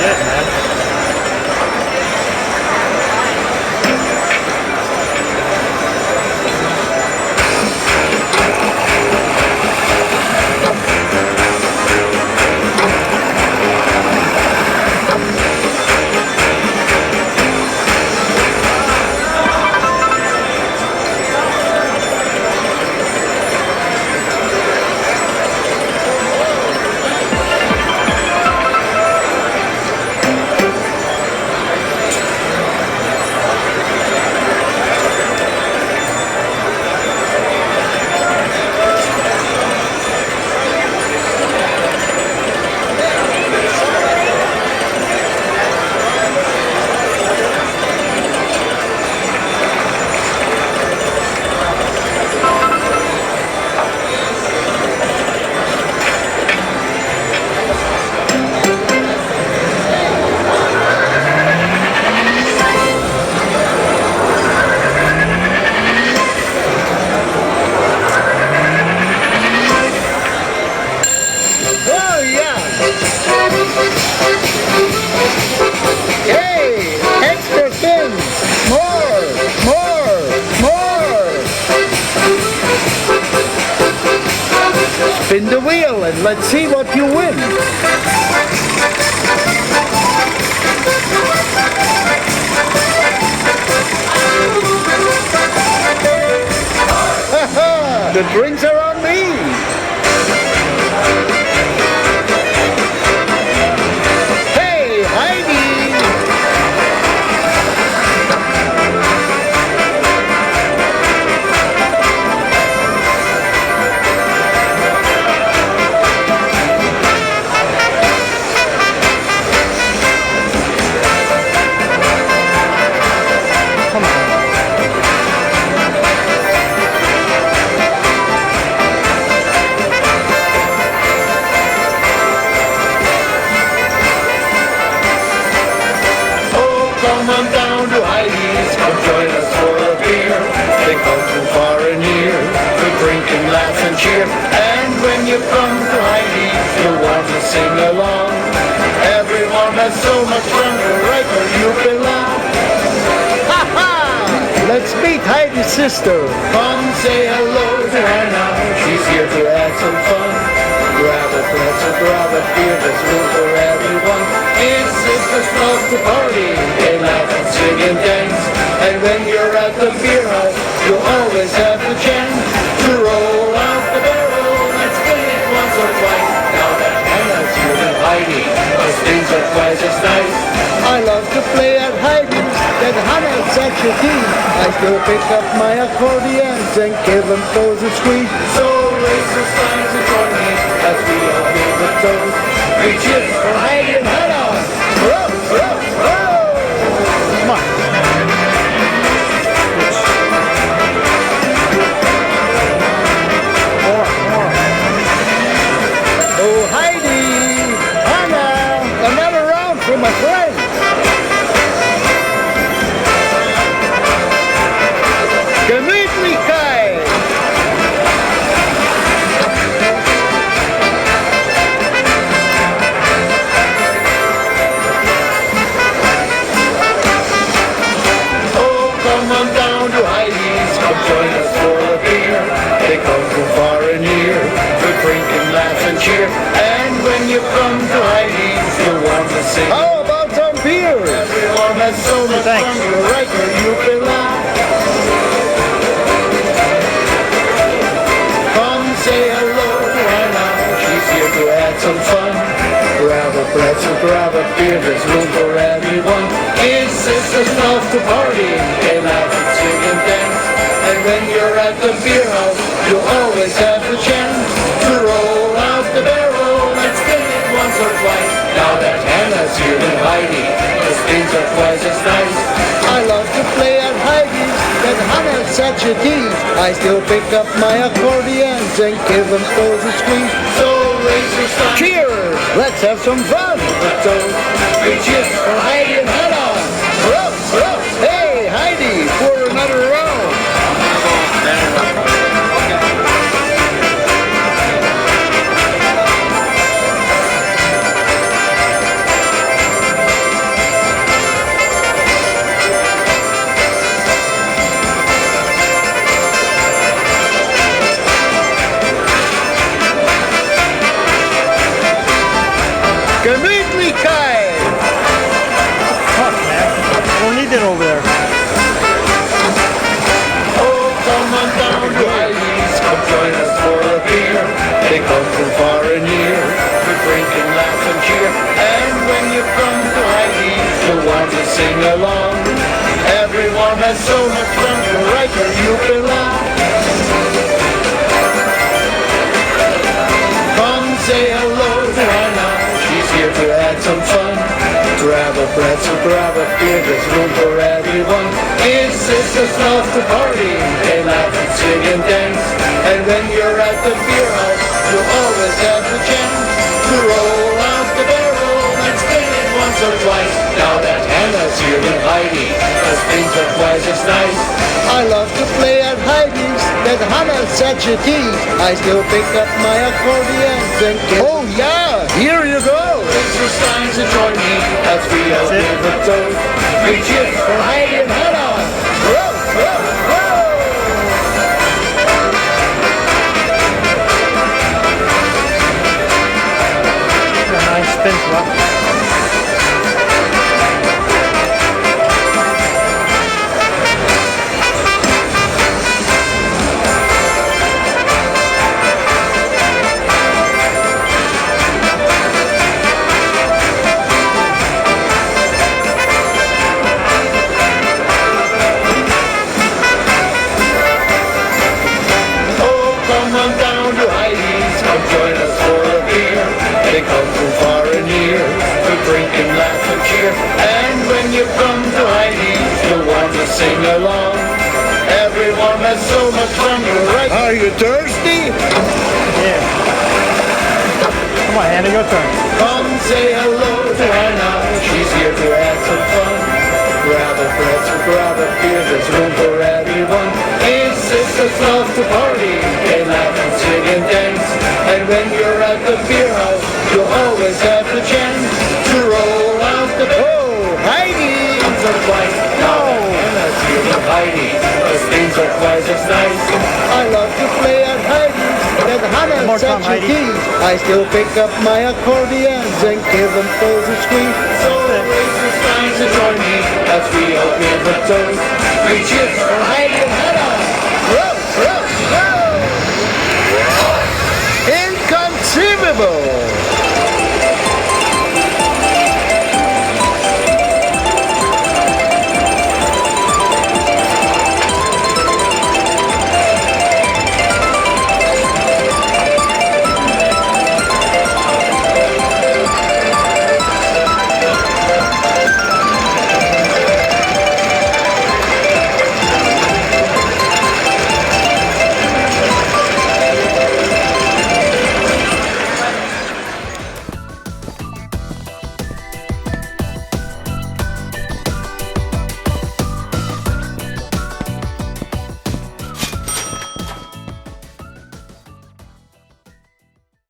it, man. Spin the wheel and let's see what you win. The drinks are on me. Hey, Heidi. Come on down to Heidi's, come join us for a beer. They come from far and near to drink and laugh and cheer. And when you come to Heidi's, you'll want to sing along. Everyone has so much fun, right where you belong. Ha ha! Let's meet Heidi's sister. Come say hello to Hanna, she's here to have some fun. Grab a pretzel, grab a beer, there's room for everyone. It's sisters love to party, they laugh and sing and dance. And when you're at the beer house, you always have the chance to roll out the barrel and spin it once or twice. Now that Hanna's here with Heidi, those things are twice as nice. I love to play at Heidi's, that Hanna's such a team. I still pick up my accordions and give them pose a squeeze. So raise your signs and join me as we all give the toast. We cheers for Heidi and Hanna. Row, row, row! Come on. More. Oh, Heidi! Hanna! Another round for my friend! Gemütlichkeit! Come on down to Heidi's, come join us for a beer. They come from far and near to drink and laugh and cheer. And when you come to Heidi's, you'll want to sing. How about some beer? Everyone has so much fun, you're right where you belong. Come say hello to Hanna, she's here to have some fun. Grab a pretzel, grab a beer, there's room for everyone. It's sisters love to party, they laugh and sing and dance. And when you're at the beer house, you'll always have the chance to roll out the barrel and spin it once or twice. Now that Hanna's here with Heidi, the spins are twice as nice. I love to play at Heidi's, that Hanna's such a tease. I still pick up my accordions and give them pose a squeeze. So raise your sign. Cheers! Let's have some fun! So we cheers for Heidi and Hanna! Row, row. Hey, Heidi, for another round! did over there. Oh, come on down to Heidi's, come join us for a beer. They come from far and near, we drink and laugh and cheer. And when you come to Heidi's, you'll want to sing along. Everyone has so much fun, you're right where you belong. Come say hello to Hanna, she's here to add some fun. Grab a pretzel, grab a beer, there's room for everyone. His sisters love to party, they laugh and sing and dance. And when you're at the beer house, you'll always have the chance to roll out the barrel and spin it once or twice. Now that Hanna's here with Heidi, those things are twice as nice. I love to play at Heidi's, that Hanna's such a tease. I still pick up my accordion and oh yeah, here you go. It's your signs to join me as we all give a toast. We cheer for Heidi and Hanna. Whoa, whoa, whoa! A nice spin flop. They come from far and near to drink and laugh and cheer. And when you come to Heidi's, you'll want to sing along. Everyone has so much fun, you're right. Are you thirsty? Yeah. Come on, Hanna, your turn. Come say hello to Hanna, she's here to add some fun. Grab a pretzel, grab a beer, there's room for everyone. His sisters love to party, they laugh and sing and dance. And when you're at the beer house, you'll always have the chance to roll out the oh, Heidi! Once or twice, now Hanna's here with Heidi, those things are twice as nice. I love to play at Heidi's, that Hanna's such a tease. I still pick up my accordions and give them both a squeeze. So raise your signs to join me as we all give a toast. We cheer for Heidi and Hanna! Row, row, row! Inconceivable!